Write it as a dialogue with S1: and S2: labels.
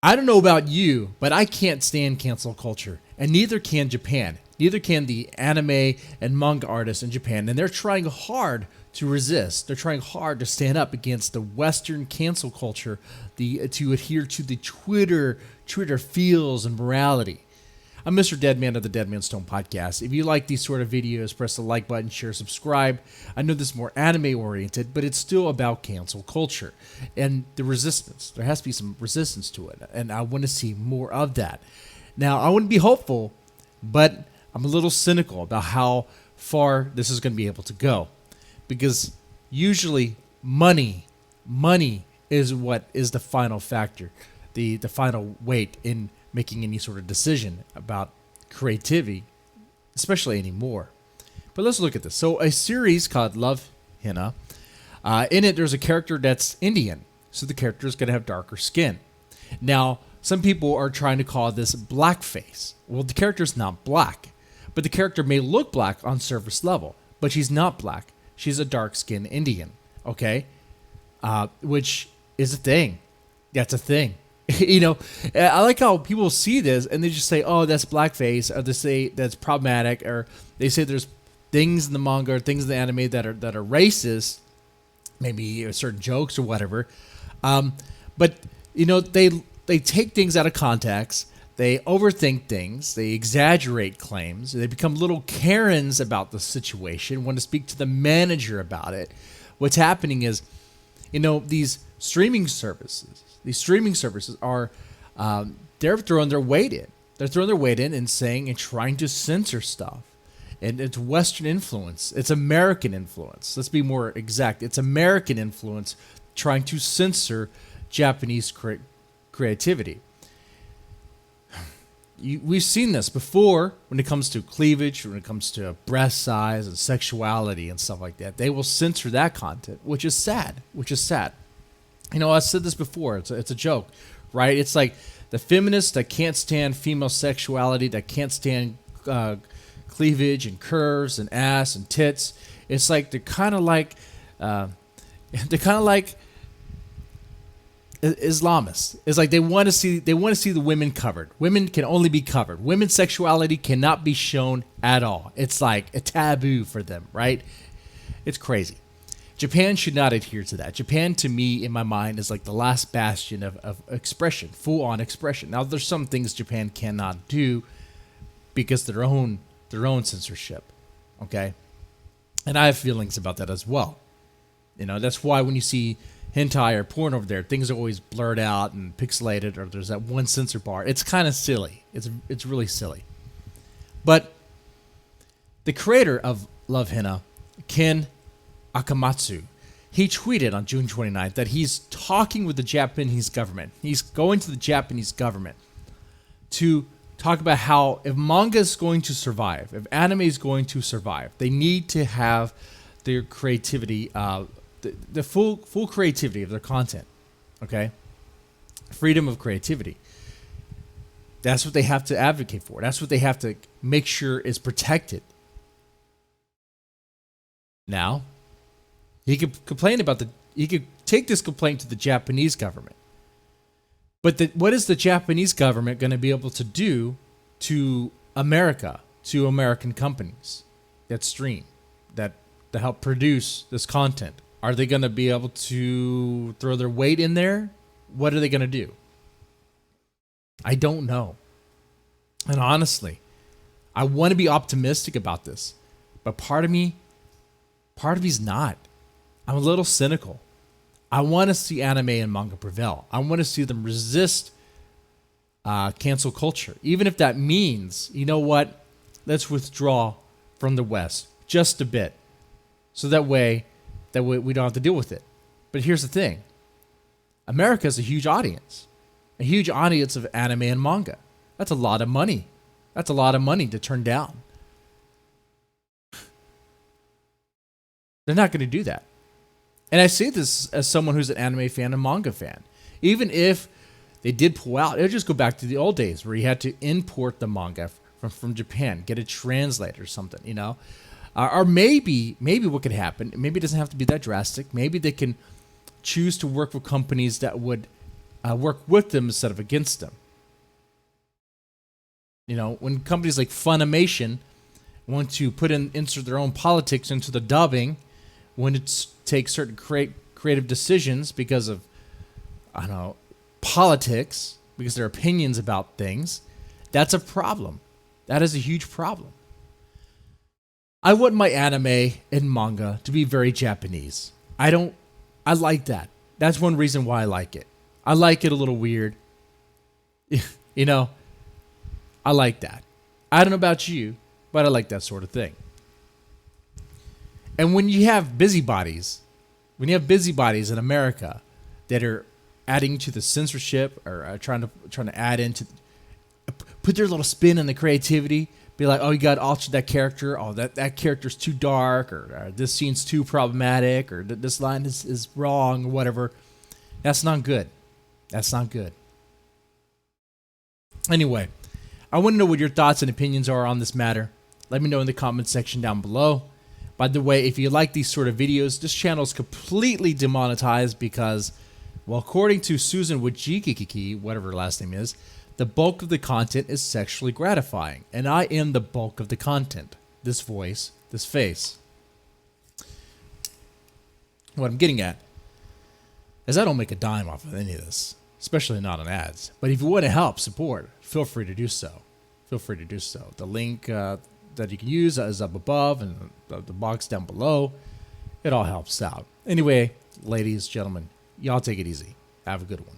S1: I don't know about you, but I can't stand cancel culture, and neither can Japan. Neither can the anime and manga artists in Japan, and they're trying hard to resist. They're trying hard to stand up against the Western cancel culture, to adhere to the Twitter feels and morality. I'm Mr. Deadman of the Deadman Stone podcast. If you like these sort of videos, press the like button, share, subscribe. I know this is more anime oriented, but it's still about cancel culture and the resistance. There has to be some resistance to it, and I want to see more of that. Now, I wouldn't be hopeful, but I'm a little cynical about how far this is going to be able to go, because usually money is what is the final factor, the final weight in making any sort of decision about creativity, especially anymore. But let's look at this. So a series called Love, Hina. In it, there's a character that's Indian, so the character is going to have darker skin. Now, some people are trying to call this blackface. Well, the character's not black, but the character may look black on surface level, but she's not black. She's a dark-skinned Indian, okay? Which is a thing. That's a thing. You know, I like how people see this and they just say, oh, that's blackface, or they say that's problematic, or they say there's things in the manga or things in the anime that are racist, maybe certain jokes or whatever. But, you know, they take things out of context, they overthink things, they exaggerate claims, they become little Karens about the situation, want to speak to the manager about it. What's happening is, you know, these streaming services are, they're throwing their weight in. They're throwing their weight in and saying and trying to censor stuff. And it's Western influence. It's American influence. Let's be more exact. It's American influence trying to censor Japanese creativity. We've seen this before when it comes to cleavage, when it comes to breast size and sexuality and stuff like that. They will censor that content, which is sad. You know, I said this before. It's a joke, right? It's like the feminists that can't stand female sexuality, that can't stand cleavage and curves and ass and tits. It's like they're kind of like Islamists. It's like they want to see the women covered. Women can only be covered. Women's sexuality cannot be shown at all. It's like a taboo for them, right? It's crazy. Japan should not adhere to that. Japan, to me, in my mind, is like the last bastion of expression, full-on expression. Now, there's some things Japan cannot do because their own censorship, okay? And I have feelings about that as well. You know, that's why when you see hentai or porn over there, things are always blurred out and pixelated, or there's that one censor bar. It's kind of silly. It's really silly. But the creator of Love, Hina, Ken Akamatsu, he tweeted on June 29th that he's talking with the Japanese government. He's going to the Japanese government to talk about how if manga is going to survive, if anime is going to survive, they need to have their creativity, the full creativity of their content, okay? Freedom of creativity. That's what they have to advocate for. That's what they have to make sure is protected. Now, he could take this complaint to the Japanese government. But what is the Japanese government going to be able to do to America, to American companies that stream, that help produce this content? Are they going to be able to throw their weight in there? What are they going to do? I don't know. And honestly, I want to be optimistic about this, but part of me's not. I'm a little cynical. I want to see anime and manga prevail. I want to see them resist cancel culture, even if that means, you know what, let's withdraw from the West just a bit, so that way we don't have to deal with it. But here's the thing. America is a huge audience of anime and manga. That's a lot of money. That's a lot of money to turn down. They're not going to do that. And I say this as someone who's an anime fan and manga fan. Even if they did pull out, it'll just go back to the old days where you had to import the manga from Japan, get it translated or something, you know? Or maybe what could happen, maybe it doesn't have to be that drastic. Maybe they can choose to work with companies that would work with them instead of against them. You know, when companies like Funimation want to insert their own politics into the dubbing, when it takes certain creative decisions because of, I don't know, politics, because their opinions about things, that's a problem. That is a huge problem. I want my anime and manga to be very Japanese. I like that. That's one reason why I like it. I like it a little weird. You know, I like that. I don't know about you, but I like that sort of thing. And when you have busybodies in America that are adding to the censorship or trying to add into, put their little spin on the creativity, be like, oh, you got to alter that character. Oh, that character's too dark, or this scene's too problematic, or this line is wrong, or whatever. That's not good. That's not good. Anyway, I want to know what your thoughts and opinions are on this matter. Let me know in the comment section down below. By the way, if you like these sort of videos, this channel is completely demonetized because, well, according to Susan Wojcicki, whatever her last name is, the bulk of the content is sexually gratifying. And I am the bulk of the content. This voice, this face. What I'm getting at is I don't make a dime off of any of this, especially not on ads. But if you want to help support, feel free to do so. Feel free to do so. The link that you can use is up above and the box down below. It all helps out. Anyway, ladies, gentlemen, y'all take it easy. Have a good one.